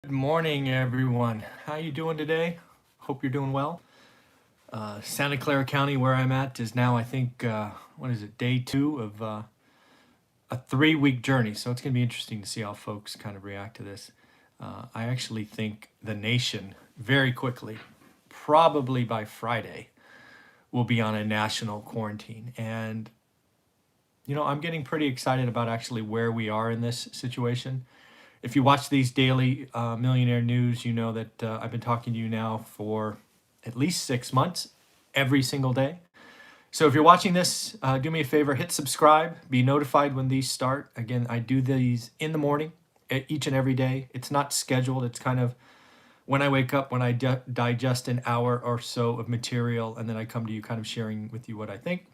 Good morning, everyone. How you doing today? Hope you're doing well. Santa Clara County, where I'm at, is now, I think, what is it, day two of a 3 week journey. So it's going to be interesting to see how folks kind of react to this. I actually think the nation, very quickly, probably by Friday, will be on a national quarantine. And, I'm getting pretty excited about actually where we are in this situation. If you watch these daily Millionaire news, you know that I've been talking to you now for at least 6 months, every single day. So if you're watching this, do me a favor, hit subscribe, be notified when these start. Again, I do these in the morning, each and every day. It's not scheduled. It's kind of when I wake up, when I digest an hour or so of material, and then I come to you kind of sharing with you what I think.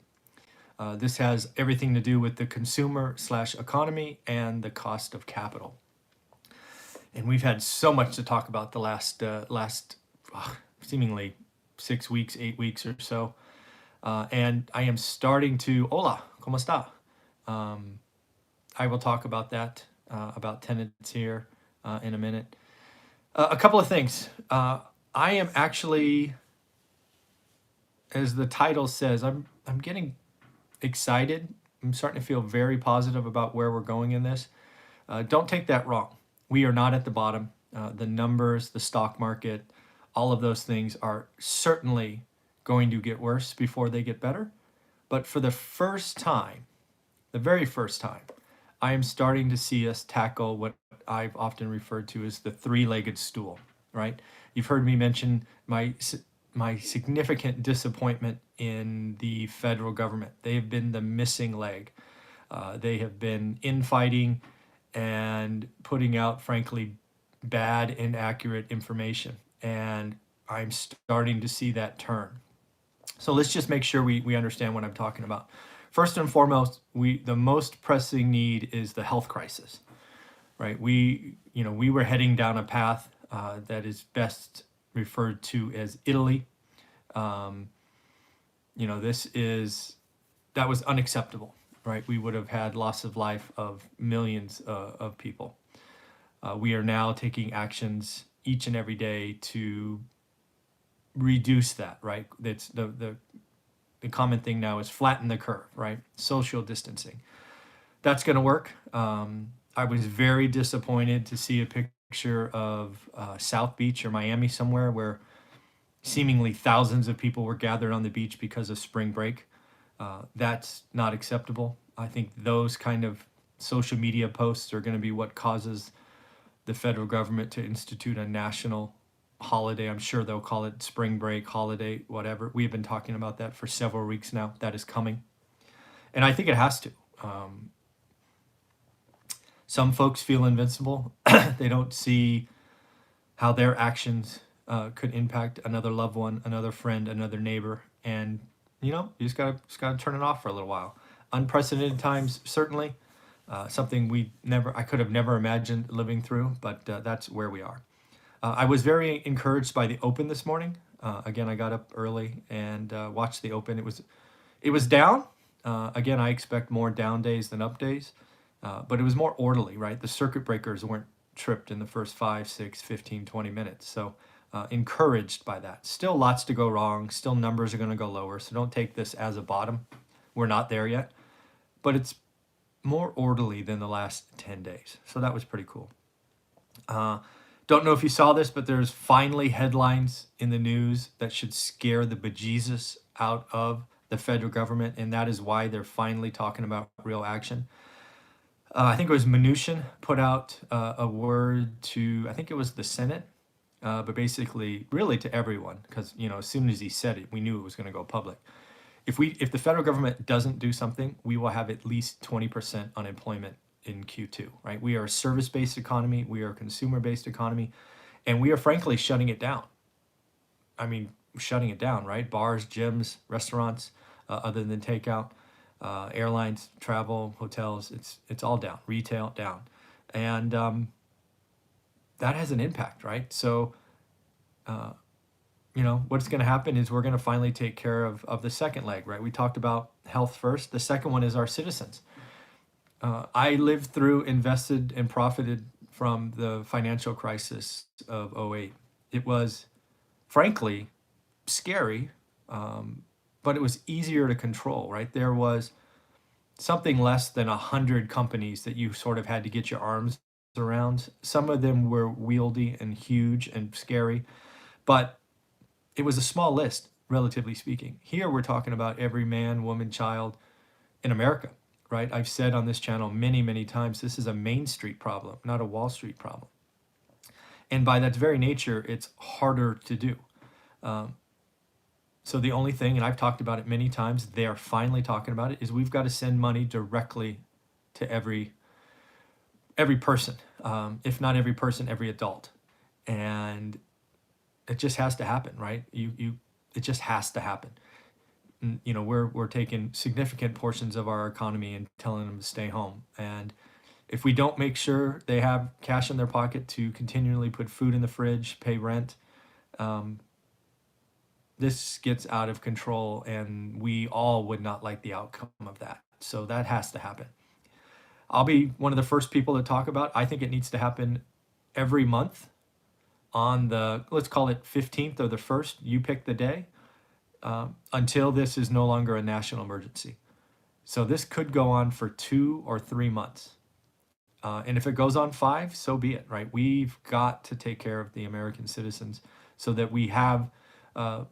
This has everything to do with the consumer/economy and the cost of capital. And we've had so much to talk about the last seemingly 6 weeks, 8 weeks or so. And I am starting to, hola, ¿cómo está? I will talk about that, about tenants here in a minute. A couple of things. I am actually, as the title says, I'm getting excited. I'm starting to feel very positive about where we're going in this. Don't take that wrong. We are not at the bottom. The numbers, the stock market, all of those things are certainly going to get worse before they get better. But for the first time, the very first time, I am starting to see us tackle what I've often referred to as the three-legged stool, right? You've heard me mention my significant disappointment in the federal government. They have been the missing leg. They have been infighting and putting out, frankly, bad, inaccurate information. And I'm starting to see that turn. So let's just make sure we understand what I'm talking about. First and foremost, the most pressing need is the health crisis, right? We were heading down a path that is best referred to as Italy. That was unacceptable, right? We would have had loss of life of millions of people. We are now taking actions each and every day to reduce that, right? It's the common thing now is flatten the curve, right? Social distancing. That's going to work. I was very disappointed to see a picture of South Beach or Miami somewhere where seemingly thousands of people were gathered on the beach because of spring break. That's not acceptable. I think those kind of social media posts are going to be what causes the federal government to institute a national holiday. I'm sure they'll call it spring break, holiday, whatever. We've been talking about that for several weeks now. That is coming. And I think it has to. Some folks feel invincible. They don't see how their actions could impact another loved one, another friend, another neighbor. And, you just gotta turn it off for a little while. Unprecedented times, certainly. Something I could have never imagined living through, but that's where we are. I was very encouraged by the Open this morning. Again, I got up early and watched the Open. It was down. Again, I expect more down days than up days, but it was more orderly, right? The circuit breakers weren't tripped in the first 5, 6, 15, 20 minutes. So encouraged by that. Still lots to go wrong. Still numbers are going to go lower. So don't take this as a bottom. We're not there yet, but it's more orderly than the last 10 days. So that was pretty cool. Don't know if you saw this, but there's finally headlines in the news that should scare the bejesus out of the federal government, and that is why they're finally talking about real action. I think it was Mnuchin put out a word to, I think it was the Senate, but basically really to everyone, because as soon as he said it, we knew it was going to go public. If the federal government doesn't do something, we will have at least 20% unemployment in Q2, right? We are a service-based economy, we are a consumer-based economy, and we are frankly shutting it down. I mean, shutting it down, right? Bars, gyms, restaurants, other than takeout, airlines, travel, hotels, it's all down. Retail, down. And that has an impact, right? So, what's going to happen is we're going to finally take care of the second leg, right? We talked about health first. The second one is our citizens. I lived through, invested, and profited from the financial crisis of '08. It was, frankly, scary, but it was easier to control, right? There was something less than 100 companies that you sort of had to get your arms around. Some of them were wieldy and huge and scary, but it was a small list, relatively speaking. Here we're talking about every man, woman, child in America, right? I've said on this channel many, many times, this is a Main Street problem, not a Wall Street problem. And by that very nature, it's harder to do. So the only thing, and I've talked about it many times, they are finally talking about it, is we've got to send money directly to every person, if not every person, every adult. And it just has to happen, right? It just has to happen. You know, we're taking significant portions of our economy and telling them to stay home. And if we don't make sure they have cash in their pocket to continually put food in the fridge, pay rent, this gets out of control, and we all would not like the outcome of that. So that has to happen. I'll be one of the first people to talk about. I think it needs to happen every month on the, let's call it 15th or the 1st. You pick the day, until this is no longer a national emergency. So this could go on for 2 or 3 months. And if it goes on 5, so be it, right? We've got to take care of the American citizens so that we have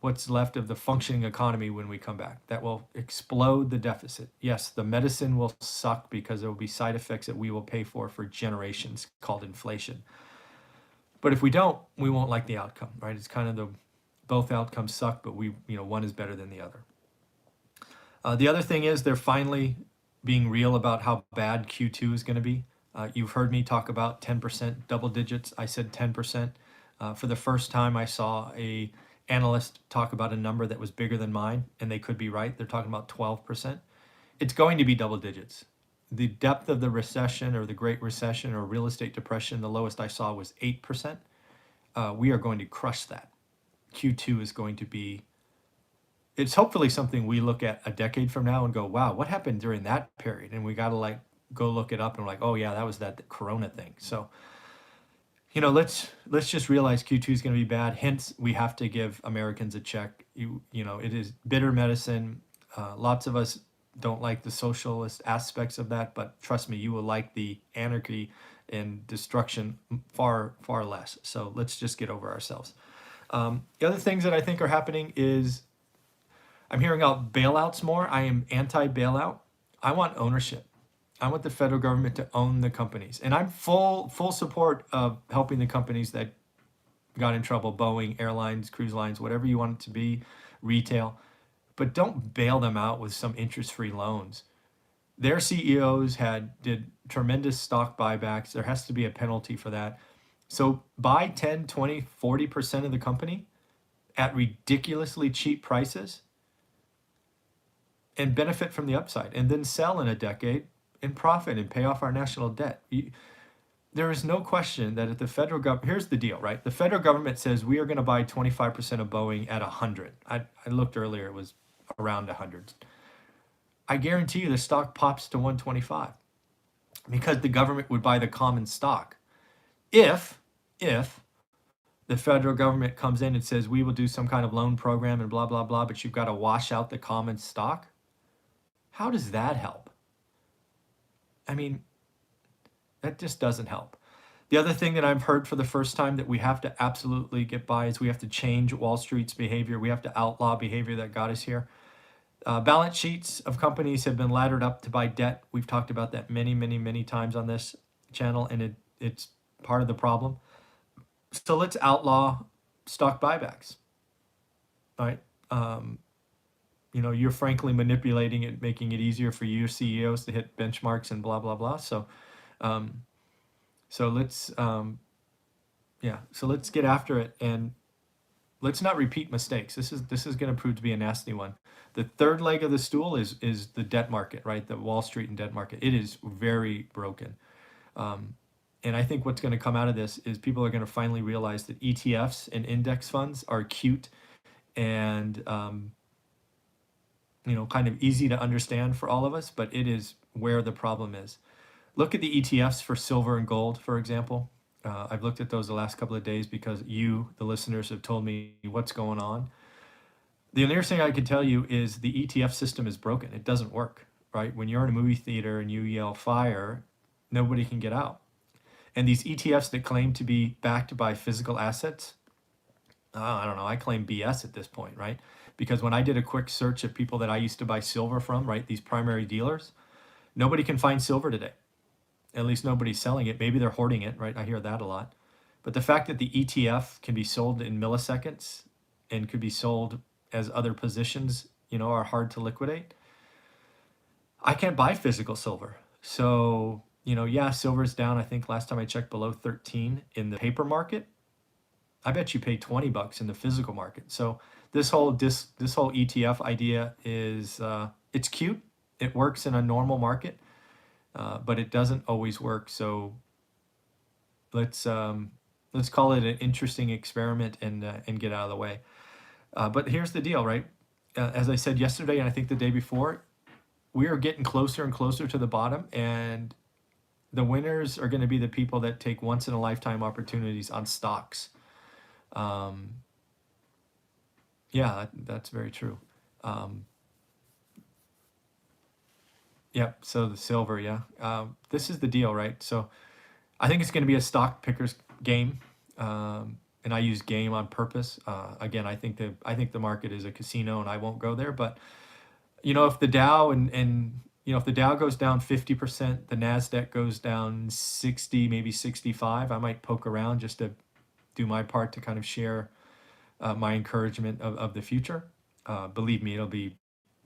what's left of the functioning economy when we come back. That will explode the deficit. Yes, the medicine will suck because there will be side effects that we will pay for generations, called inflation. But if we don't, we won't like the outcome, right? It's kind of both outcomes suck, but one is better than the other. The other thing is they're finally being real about how bad Q2 is going to be. You've heard me talk about 10%, double digits. I said 10%. For the first time, I saw a analyst talk about a number that was bigger than mine, and they could be right. They're talking about 12%. It's going to be double digits. The depth of the recession or the Great Recession or real estate depression, the lowest I saw was 8%. We are going to crush that. Q2 is going to be, it's hopefully something we look at a decade from now and go, wow, what happened during that period? And we got to go look it up and we're like, oh yeah, that was that Corona thing. So, let's just realize Q2 is going to be bad. Hence, we have to give Americans a check. It is bitter medicine. Lots of us don't like the socialist aspects of that, but trust me, you will like the anarchy and destruction far, far less. So let's just get over ourselves. The other things that I think are happening is I'm hearing out bailouts more. I am anti-bailout. I want ownership. I want the federal government to own the companies. And I'm full support of helping the companies that got in trouble, Boeing, airlines, cruise lines, whatever you want it to be, retail. But don't bail them out with some interest-free loans. Their CEOs did tremendous stock buybacks. There has to be a penalty for that. So buy 10, 20, 40% of the company at ridiculously cheap prices and benefit from the upside, and then sell in a decade and profit and pay off our national debt. There is no question that if the federal government, here's the deal, right? The federal government says we are going to buy 25% of Boeing at 100. I looked earlier, it was around 100. I guarantee you the stock pops to 125 because the government would buy the common stock. If the federal government comes in and says we will do some kind of loan program and blah, blah, blah, but you've got to wash out the common stock, how does that help? I mean, that just doesn't help. The other thing that I've heard for the first time that we have to absolutely get by is we have to change Wall Street's behavior. We have to outlaw behavior that got us here. Balance sheets of companies have been laddered up to buy debt. We've talked about that many, many, many times on this channel, and it's part of the problem. So let's outlaw stock buybacks, right? You're frankly manipulating it, making it easier for your CEOs to hit benchmarks and blah, blah, blah. So let's get after it, and let's not repeat mistakes. This is going to prove to be a nasty one. The third leg of the stool is the debt market, right? The Wall Street and debt market. It is very broken. And I think what's going to come out of this is people are going to finally realize that ETFs and index funds are cute and kind of easy to understand for all of us, but it is where the problem is. Look at the ETFs for silver and gold, for example. I've looked at those the last couple of days because you, the listeners, have told me what's going on. The only thing I can tell you is the ETF system is broken. It doesn't work, right? When you're in a movie theater and you yell fire, nobody can get out. And these ETFs that claim to be backed by physical assets, I don't know, I claim BS at this point, right? Because when I did a quick search of people that I used to buy silver from, right, these primary dealers, nobody can find silver today. At least nobody's selling it. Maybe they're hoarding it, right? I hear that a lot. But the fact that the ETF can be sold in milliseconds and could be sold as other positions, are hard to liquidate. I can't buy physical silver. So, yeah, silver's down, I think last time I checked, below 13 in the paper market. I bet you pay $20 in the physical market. So this whole ETF idea is it's cute. It works in a normal market, but it doesn't always work. So let's call it an interesting experiment and get out of the way. But here's the deal, right? As I said yesterday, and I think the day before, we are getting closer and closer to the bottom, and the winners are going to be the people that take once in a lifetime opportunities on stocks. Yeah, that's very true. Yep. So the silver, yeah. This is the deal, right? So I think it's going to be a stock pickers game, and I use game on purpose. Again, I think the market is a casino, and I won't go there. But if the Dow and if the Dow goes down 50%, the Nasdaq goes down 60, maybe 65, I might poke around just to do my part to kind of share my encouragement of the future. Believe me, it'll be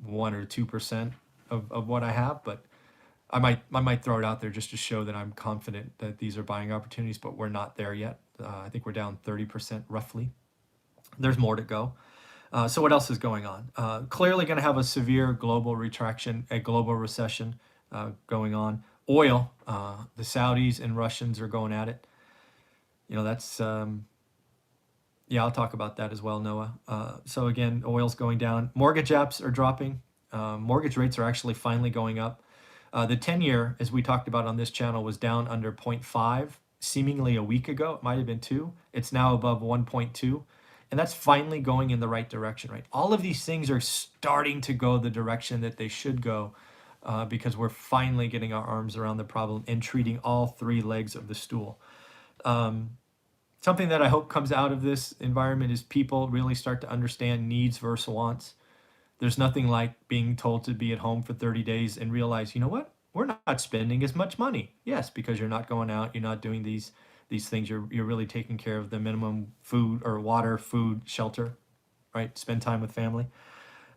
1 or 2% of what I have, but I might throw it out there just to show that I'm confident that these are buying opportunities, but we're not there yet. I think we're down 30% roughly. There's more to go. So what else is going on? Clearly going to have a severe global retraction, a global recession going on. Oil, the Saudis and Russians are going at it. That's yeah, I'll talk about that as well, Noah. So again, oil's going down. Mortgage apps are dropping. Mortgage rates are actually finally going up. The 10-year, as we talked about on this channel, was down under 0.5 seemingly a week ago. It might have been 2. It's now above 1.2. And that's finally going in the right direction, right? All of these things are starting to go the direction that they should go because we're finally getting our arms around the problem and treating all 3 legs of the stool. Something that I hope comes out of this environment is people really start to understand needs versus wants. There's nothing like being told to be at home for 30 days and realize, you know what? We're not spending as much money. Yes, because you're not going out, you're not doing these things. You're really taking care of the minimum food or water, food, shelter, right? Spend time with family.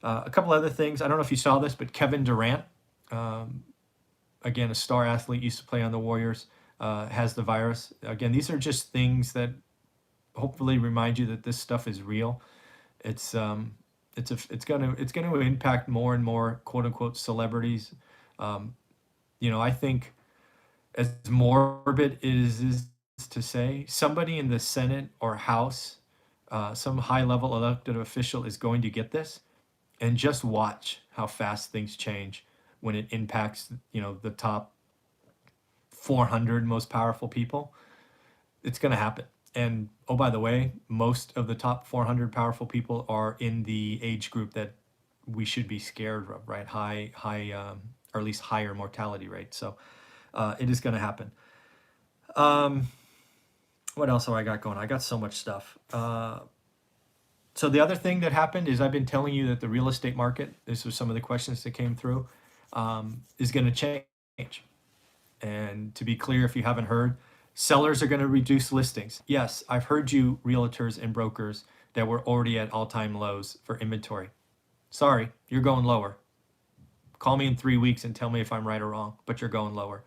A couple other things. I don't know if you saw this, but Kevin Durant, again, a star athlete, used to play on the Warriors, has the virus. Again, these are just things that hopefully remind you that this stuff is real. It's going to impact more and more quote unquote celebrities. I think as morbid is to say, somebody in the Senate or House, some high level elected official is going to get this, and just watch how fast things change when it impacts, the top 400 most powerful people. It's going to happen. And oh, by the way, most of the top 400 powerful people are in the age group that we should be scared of, right? High, or at least higher mortality rate. So it is going to happen. What else have I got going? I got so much stuff. So the other thing that happened is I've been telling you that the real estate market, this was some of the questions that came through, is going to change. And to be clear, if you haven't heard, sellers are going to reduce listings. Yes, I've heard you, realtors and brokers, that were already at all-time lows for inventory. Sorry, you're going lower. Call me in 3 weeks and tell me if I'm right or wrong, but you're going lower.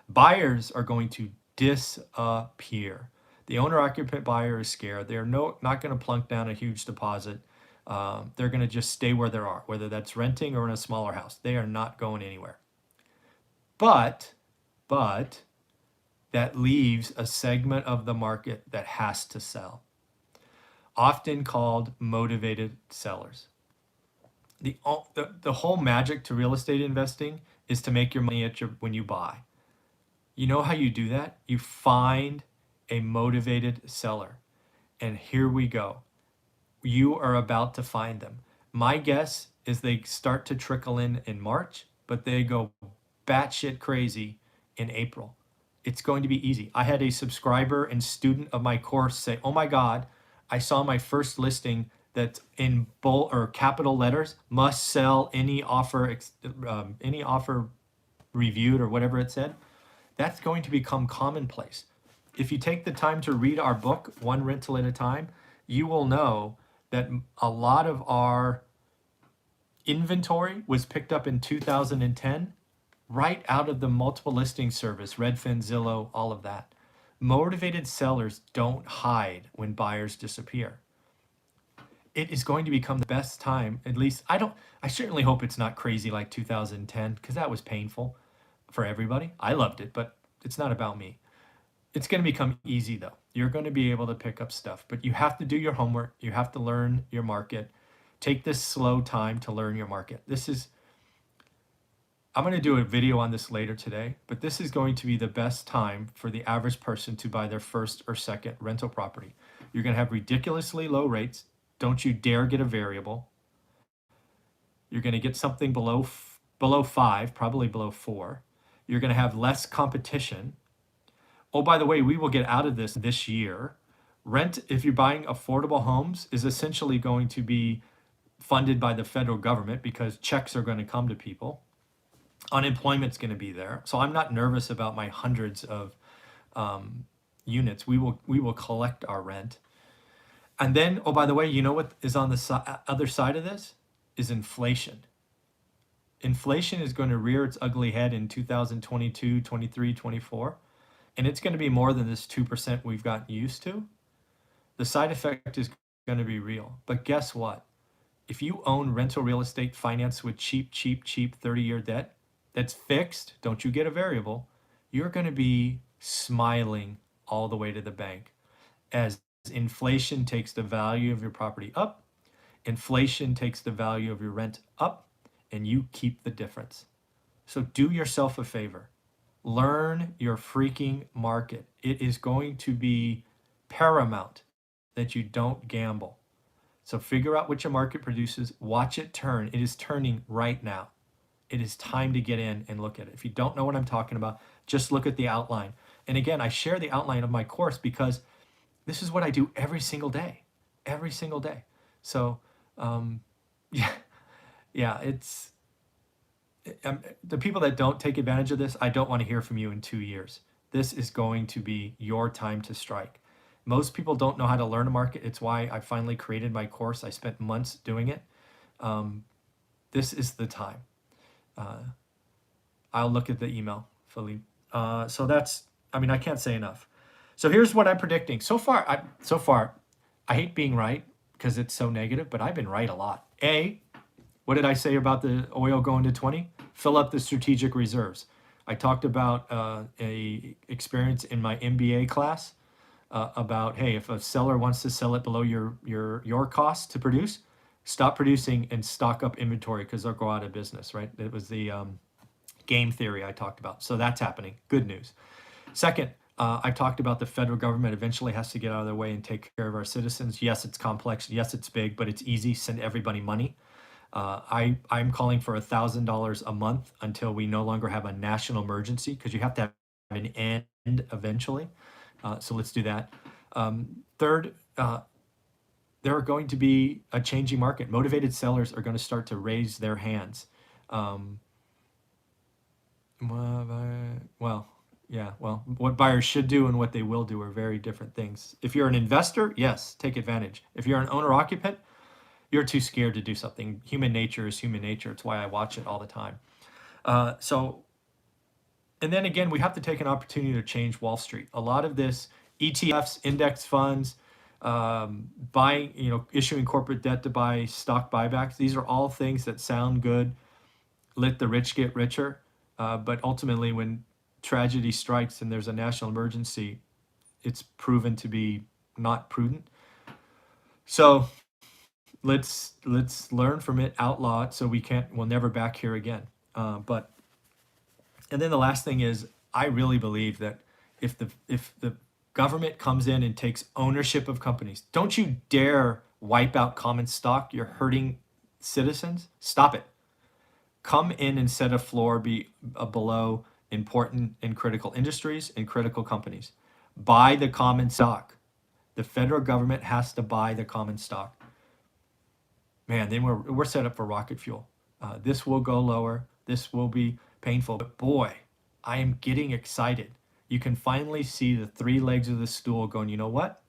Buyers are going to disappear. The owner-occupant buyer is scared. They're not going to plunk down a huge deposit. They're going to just stay where they are, whether that's renting or in a smaller house. They are not going anywhere. But that leaves a segment of the market that has to sell, often called motivated sellers. The whole magic to real estate investing is to make your money when you buy. You know how you do that? You find a motivated seller. And here we go. You are about to find them. My guess is they start to trickle in March, but they go batshit crazy in April. It's going to be easy. I had a subscriber and student of my course say, "Oh my God, I saw my first listing that's in bold or capital letters, must sell any offer reviewed," or whatever it said. That's going to become commonplace. If you take the time to read our book, One Rental at a Time, you will know that a lot of our inventory was picked up in 2010 right out of the multiple listing service, Redfin, Zillow, all of that. Motivated sellers don't hide when buyers disappear. It is going to become the best time. At least I certainly hope it's not crazy like 2010, because that was painful for everybody. I loved it, but it's not about me. It's going to become easy though. You're going to be able to pick up stuff, but you have to do your homework. You have to learn your market. Take this slow time to learn your market. I'm going to do a video on this later today, but this is going to be the best time for the average person to buy their first or second rental property. You're going to have ridiculously low rates. Don't you dare get a variable. You're going to get something below 5, probably below 4. You're going to have less competition. Oh, by the way, we will get out of this year. Rent, if you're buying affordable homes, is essentially going to be funded by the federal government because checks are going to come to people. Unemployment's going to be there. So I'm not nervous about my hundreds of units. We will collect our rent. And then, oh, by the way, you know what is on the other side of this? Is inflation. Inflation is going to rear its ugly head in 2022, 23, 24. And it's going to be more than this 2% we've gotten used to. The side effect is going to be real. But guess what? If you own rental real estate financed with cheap 30-year debt that's fixed, don't you get a variable, you're going to be smiling all the way to the bank. As inflation takes the value of your property up, inflation takes the value of your rent up, and you keep the difference. So do yourself a favor. Learn your freaking market. It is going to be paramount that you don't gamble. So figure out what your market produces, watch it turn. It is turning right now. It is time to get in and look at it. If you don't know what I'm talking about, just look at the outline. And again, I share the outline of my course because this is what I do every single day. So, yeah, it's the people that don't take advantage of this, I don't want to hear from you in 2 years. This is going to be your time to strike. Most people don't know how to learn a market. It's why I finally created my course. I spent months doing it. This is the time. I'll look at the email, Philippe. So that's, I can't say enough. So here's what I'm predicting. So far, I hate being right because it's so negative, but I've been right a lot. What did I say about the oil going to 20? Fill up the strategic reserves. I talked about a experience in my MBA class about, hey, if a seller wants to sell it below your cost to produce, stop producing and stock up inventory because they'll go out of business, right? It was the game theory I talked about. So that's happening. Good news. Second, I talked about the federal government eventually has to get out of their way and take care of our citizens. Yes, it's complex. Yes, it's big, but it's easy. Send everybody money. I'm calling for $1,000 a month until we no longer have a national emergency because you have to have an end eventually. So let's do that. Third, there are going to be a changing market. Motivated sellers are going to start to raise their hands. What buyers should do and what they will do are very different things. If you're an investor, yes, take advantage. If you're an owner-occupant, you're too scared to do something. Human nature is human nature. It's why I watch it all the time. And then again, we have to take an opportunity to change Wall Street. A lot of this, ETFs, index funds, issuing corporate debt to buy stock buybacks. These are all things that sound good. Let the rich get richer. But ultimately, when tragedy strikes and there's a national emergency, it's proven to be not prudent. So let's learn from it, outlaw it, so we'll never back here again. And then the last thing is, I really believe that if the government comes in and takes ownership of companies. Don't you dare wipe out common stock. You're hurting citizens. Stop it. Come in and set a floor below important and critical industries and critical companies. Buy the common stock. The federal government has to buy the common stock. Man, then we're set up for rocket fuel. This will go lower. This will be painful. But boy, I am getting excited. You can finally see the three legs of the stool going, you know what?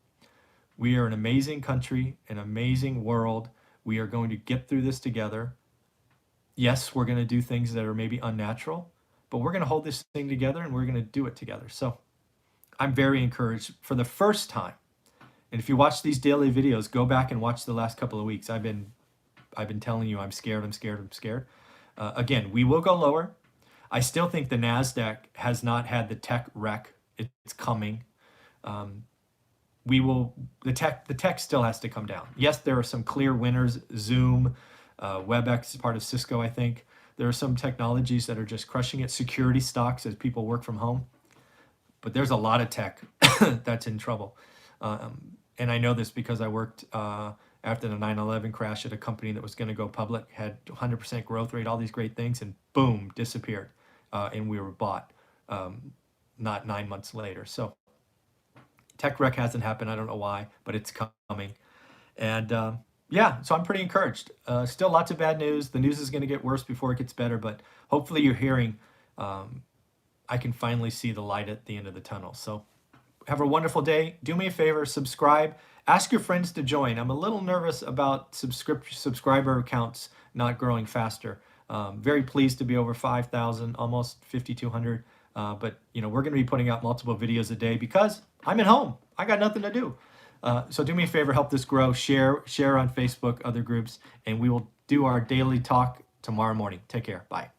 We are an amazing country, an amazing world. We are going to get through this together. Yes, we're going to do things that are maybe unnatural, but we're going to hold this thing together and we're going to do it together. So I'm very encouraged for the first time. And if you watch these daily videos, go back and watch the last couple of weeks. I've been telling you I'm scared. Again, we will go lower. I still think the NASDAQ has not had the tech wreck. It's coming. The tech still has to come down. Yes, there are some clear winners. Zoom, WebEx is part of Cisco, I think. There are some technologies that are just crushing it. Security stocks as people work from home. But there's a lot of tech that's in trouble. And I know this because I worked after the 9/11 crash at a company that was going to go public, had 100% growth rate, all these great things, and boom, disappeared. And we were bought not 9 months later. So tech wreck hasn't happened. I don't know why, but it's coming. And yeah, so I'm pretty encouraged. Still lots of bad news. The news is going to get worse before it gets better, but hopefully you're hearing I can finally see the light at the end of the tunnel. So have a wonderful day. Do me a favor, subscribe. Ask your friends to join. I'm a little nervous about subscriber counts not growing faster. Very pleased to be over 5,000, almost 5,200. But we're going to be putting out multiple videos a day because I'm at home. I got nothing to do. So do me a favor, help this grow. Share on Facebook, other groups, and we will do our daily talk tomorrow morning. Take care. Bye.